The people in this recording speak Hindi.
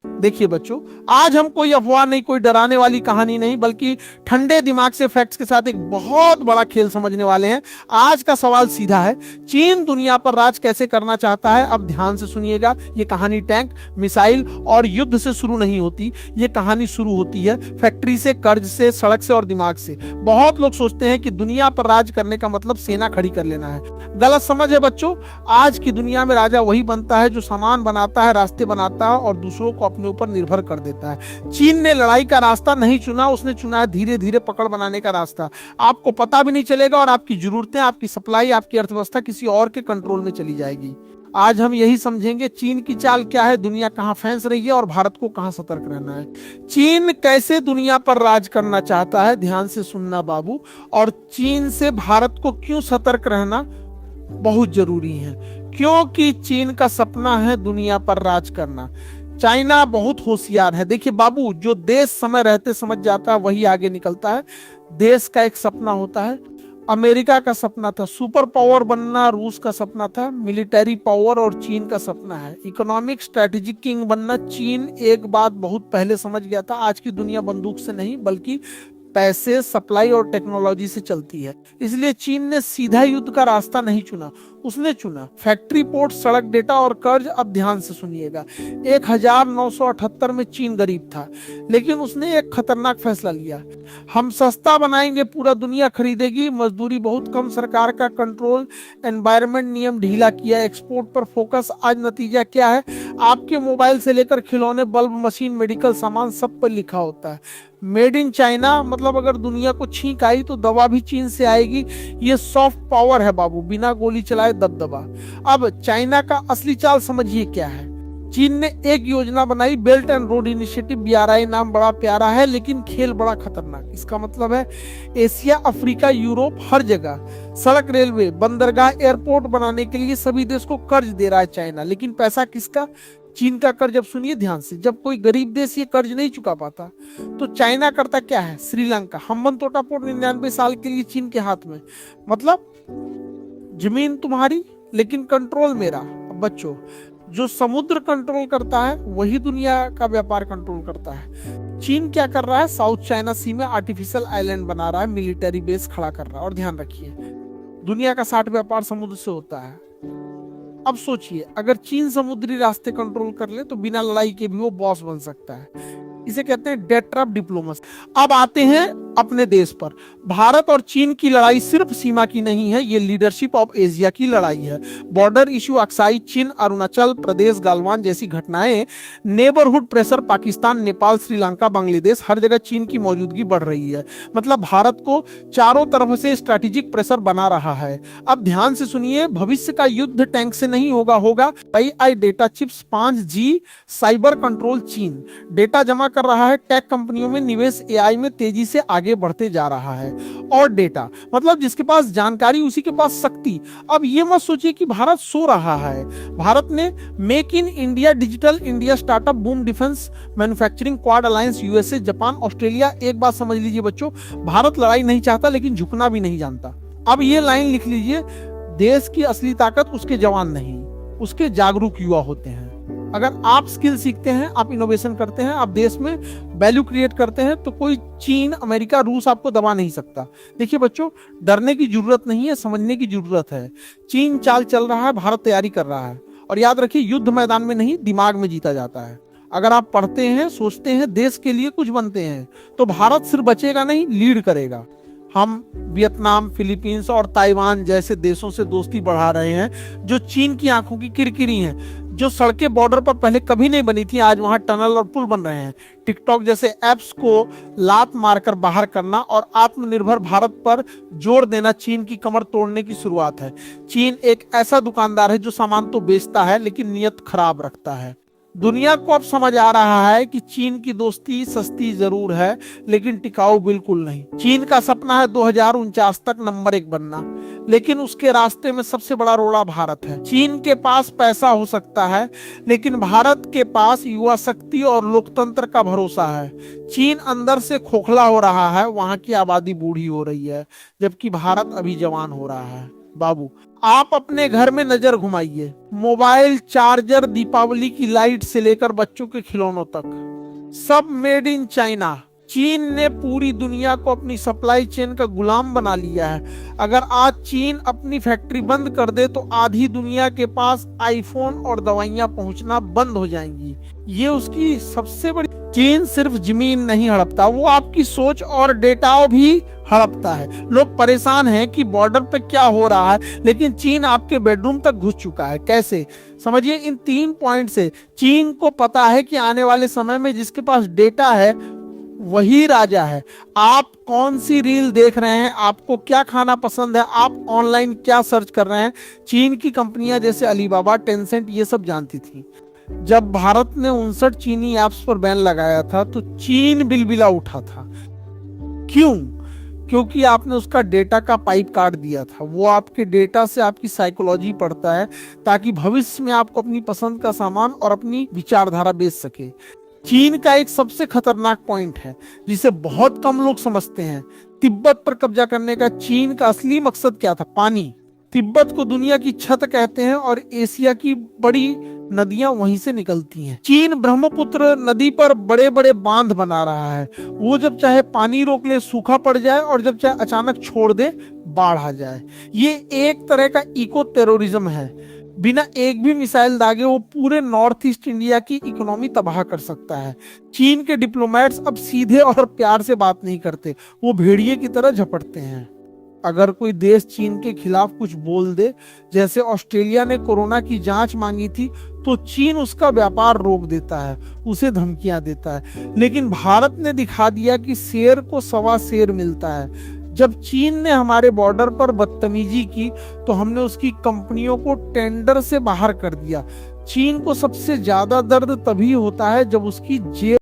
देखिए बच्चों, आज हम कोई अफवाह नहीं, कोई डराने वाली कहानी नहीं, बल्कि ठंडे दिमाग से फैक्ट्स के साथ एक बहुत बड़ा खेल समझने वाले हैं। आज का सवाल सीधा है, चीन दुनिया पर राज कैसे करना चाहता है? अब ध्यान से सुनिएगा, ये कहानी टैंक, मिसाइल और युद्ध से शुरू नहीं होती। ये कहानी शुरू होती है फैक्ट्री से, कर्ज से, सड़क से और दिमाग से। बहुत लोग सोचते हैं कि दुनिया पर राज करने का मतलब सेना खड़ी कर लेना है। गलत समझ है बच्चों। आज की दुनिया में राजा वही बनता है जो सामान बनाता है, रास्ते बनाता है और दूसरों को अपने ऊपर निर्भर कर देता है। चीन ने लड़ाई का रास्ता नहीं चुना, उसने चुना है धीरे धीरे पकड़ बनाने का रास्ता। आपको पता भी नहीं चलेगा और आपकी जरूरतें, आपकी सप्लाई, आपकी अर्थव्यवस्था किसी और के कंट्रोल में चली जाएगी। आज हम यही समझेंगे चीन की चाल क्या है, दुनिया कहां फंस रही है और भारत को कहां सतर्क रहना है। चीन कैसे दुनिया पर राज करना चाहता है, ध्यान से सुनना बाबू। और चीन से भारत को क्यों सतर्क रहना बहुत जरूरी है, क्योंकि चीन का सपना है दुनिया पर राज करना। चाइना बहुत होशियार है। देखिए बाबू, जो देश समय रहते समझ जाता है वही आगे निकलता है। देश का एक सपना होता है। अमेरिका का सपना था सुपर पावर बनना, रूस का सपना था मिलिट्री पावर, और चीन का सपना है इकोनॉमिक स्ट्रेटेजिक किंग बनना। चीन एक बात बहुत पहले समझ गया था, आज की दुनिया बंदूक से नहीं बल्कि पैसे, सप्लाई और टेक्नोलॉजी से चलती है। इसलिए चीन ने सीधा युद्ध का रास्ता नहीं चुना, उसने चुना फैक्ट्री, पोर्ट, सड़क, डेटा और कर्ज। अब ध्यान से सुनिएगा, 1978 में चीन गरीब था, लेकिन उसने एक खतरनाक फैसला लिया। हम सस्ता बनाएंगे, पूरा दुनिया खरीदेगी, मजदूरी बहुत कम, सरकार का कंट्रोल, एनवायरमेंट नियम ढीला किया, एक्सपोर्ट पर फोकस। आज नतीजा क्या है? आपके मोबाइल से लेकर खिलौने, बल्ब, मशीन, मेडिकल सामान, सब पर लिखा होता है मेड इन चाइना। मतलब अगर दुनिया को छींक आई तो दवा भी चीन से आएगी। ये सॉफ्ट पावर है बाबू, बिना गोली चलाए दबदबा। अब चाइना का असली चाल समझिए क्या है। चीन ने एक योजना बनाई, belt and road initiative, BRI नाम बड़ा प्यारा है लेकिन खेल बड़ा खतरनाक। इसका मतलब है एशिया, अफ्रीका, यूरोप, हर जगह सड़क, रेलवे, बंदरगाह, एयरपोर्ट बनाने के लिए सभी देश को कर्ज दे रहा है चाइना। लेकिन पैसा किसका? चीन का कर्ज। अब सुनिए ध्यान से, जब कोई गरीब देश ये कर्ज नहीं चुका पाता तो चाइना करता क्या है? श्रीलंका, हम्बनतोटा पोर्ट 99 साल के लिए चीन के हाथ में। मतलब जमीन तुम्हारी लेकिन कंट्रोल मेरा। अब बच्चों, जो समुद्र कंट्रोल करता है वही दुनिया का व्यापार कंट्रोल करता है। चीन क्या कर रहा है? साउथ चाइना सी में आर्टिफिशियल आइलैंड बना रहा है, मिलिट्री बेस खड़ा कर रहा है। और ध्यान रखिए, दुनिया का 60 व्यापार समुद्र से होता है। अब सोचिए, अगर चीन समुद्री रास्ते कंट्रोल कर ले तो बिना लड़ाई के भी वो बॉस बन सकता है। इसे कहते हैं डेट ट्रैप डिप्लोमेसी। अब आते हैं अपने देश पर। भारत और चीन की लड़ाई सिर्फ सीमा की नहीं है, ये लीडरशिप ऑफ एशिया की लड़ाई है। बॉर्डर इशू, अक्साई चीन, अरुणाचल प्रदेश, गालवान जैसी घटनाएं, नेबरहुड प्रेशर, पाकिस्तान, नेपाल, श्रीलंका, बांग्लादेश, हर जगह चीन की मौजूदगी बढ़ रही है। मतलब भारत को चारों तरफ से स्ट्रैटेजिक प्रेशर बना रहा है। अब ध्यान से सुनिए, भविष्य का युद्ध टैंक से नहीं होगा AI data chips, 5G, cyber control. चीन डेटा जमा कर रहा है, टेक कंपनियों में निवेश, AI में तेजी से आगे बढ़ते जा रहा है। और डेटा मतलब जिसके पास जानकारी उसी के पास शक्ति। अब ये मत सोचिए कि भारत सो रहा है। भारत ने make in India, digital India, startup boom, defence, manufacturing, quad alliance, USA, Japan, Australia. एक बात समझ लीजिए बच्चों, भारत लड़ाई नहीं चाहता लेकिन झुकना भी नहीं जानता। अब ये लाइन लिख लीजिए, देश की असली ताकत उसके जवान नहीं, उसके जागरूक युवा होते हैं। अगर आप स्किल सीखते हैं, आप इनोवेशन करते हैं, आप देश में वैल्यू क्रिएट करते हैं, तो कोई चीन, अमेरिका, रूस आपको दबा नहीं सकता। देखिए बच्चों, डरने की जरूरत नहीं है, समझने की जरूरत है। चीन चाल चल रहा है, भारत तैयारी कर रहा है। और याद रखिए, युद्ध मैदान में नहीं, दिमाग में जीता जाता है। अगर आप पढ़ते हैं, सोचते हैं, देश के लिए कुछ बनते हैं, तो भारत सिर्फ बचेगा नहीं, लीड करेगा। हम वियतनाम, फिलीपींस और ताइवान जैसे देशों से दोस्ती बढ़ा रहे हैं जो चीन की आंखों की किरकिरी हैं। जो सड़कें बॉर्डर पर पहले कभी नहीं बनी थी, आज वहां टनल और पुल बन रहे हैं। टिकटॉक जैसे ऐप्स को लात मारकर बाहर करना और आत्मनिर्भर भारत पर जोर देना चीन की कमर तोड़ने की शुरुआत है। चीन एक ऐसा दुकानदार है जो सामान तो बेचता है लेकिन नियत खराब रखता है। दुनिया को अब समझ आ रहा है कि चीन की दोस्ती सस्ती जरूर है लेकिन टिकाऊ बिल्कुल नहीं। चीन का सपना है 2049 तक नंबर 1 बनना, लेकिन उसके रास्ते में सबसे बड़ा रोड़ा भारत है। चीन के पास पैसा हो सकता है लेकिन भारत के पास युवा शक्ति और लोकतंत्र का भरोसा है। चीन अंदर से खोखला हो रहा है, वहां की आबादी बूढ़ी हो रही है, जबकि भारत अभी जवान हो रहा है। बाबू, आप अपने घर में नजर घुमाइए, मोबाइल, चार्जर, दीपावली की लाइट से लेकर बच्चों के खिलौनों तक सब मेड इन चाइना। चीन ने पूरी दुनिया को अपनी सप्लाई चेन का गुलाम बना लिया है। अगर आज चीन अपनी फैक्ट्री बंद कर दे तो आधी दुनिया के पास आईफोन और दवाइयां पहुंचना बंद हो जाएंगी। ये उसकी सबसे बड़ी। चीन सिर्फ जमीन नहीं हड़पता, वो आपकी सोच और डेटा भी हड़पता है। लोग परेशान हैं कि बॉर्डर पे क्या हो रहा है, लेकिन चीन आपके बेडरूम तक घुस चुका है। कैसे? समझिए, इन 3 पॉइंट से चीन को पता है कि आने वाले समय में जिसके पास डेटा है वही राजा है। आप कौन सी रील देख रहे हैं, आपको क्या खाना पसंद है, आप ऑनलाइन क्या सर्च कर रहे हैं, चीन की कंपनियां जैसे अलीबाबा, टेंसेंट ये सब जानती थी। जब भारत ने 59 चीनी ऐप्स पर बैन लगाया था तो चीन बिलबिला उठा था। क्यों? क्योंकि आपने उसका डेटा का पाइप काट दिया था। वो आपके डेटा से आपकी साइकोलॉजी पढ़ता है ताकि भविष्य में आपको अपनी पसंद का सामान और अपनी विचारधारा बेच सके। चीन का एक सबसे खतरनाक पॉइंट है जिसे बहुत कम लोग समझते हैं। तिब्बत पर कब्जा करने का चीन का असली मकसद क्या था? पानी। तिब्बत को दुनिया की छत कहते हैं और एशिया की बड़ी नदियां वहीं से निकलती हैं। चीन ब्रह्मपुत्र नदी पर बड़े बड़े बांध बना रहा है। वो जब चाहे पानी रोक ले, सूखा पड़ जाए, और जब चाहे अचानक छोड़ दे, बाढ़ आ जाए। ये एक तरह का इको टेररिज्म है। बिना एक भी मिसाइल दागे वो पूरे नॉर्थ ईस्ट इंडिया की इकोनॉमी तबाह कर सकता है। चीन के डिप्लोमेट्स अब सीधे और प्यार से बात नहीं करते, वो भेड़िए की तरह झपटते हैं। अगर कोई देश चीन के खिलाफ कुछ बोल दे, जैसे ऑस्ट्रेलिया ने कोरोना की जांच मांगी थी, तो चीन उसका व्यापार रोक देता है, उसे धमकियां देता है। लेकिन भारत ने दिखा दिया कि शेर को सवा शेर मिलता है। जब चीन ने हमारे बॉर्डर पर बदतमीजी की तो हमने उसकी कंपनियों को टेंडर से बाहर कर दिया। चीन को सबसे ज्यादा दर्द तभी होता है जब उसकी जेब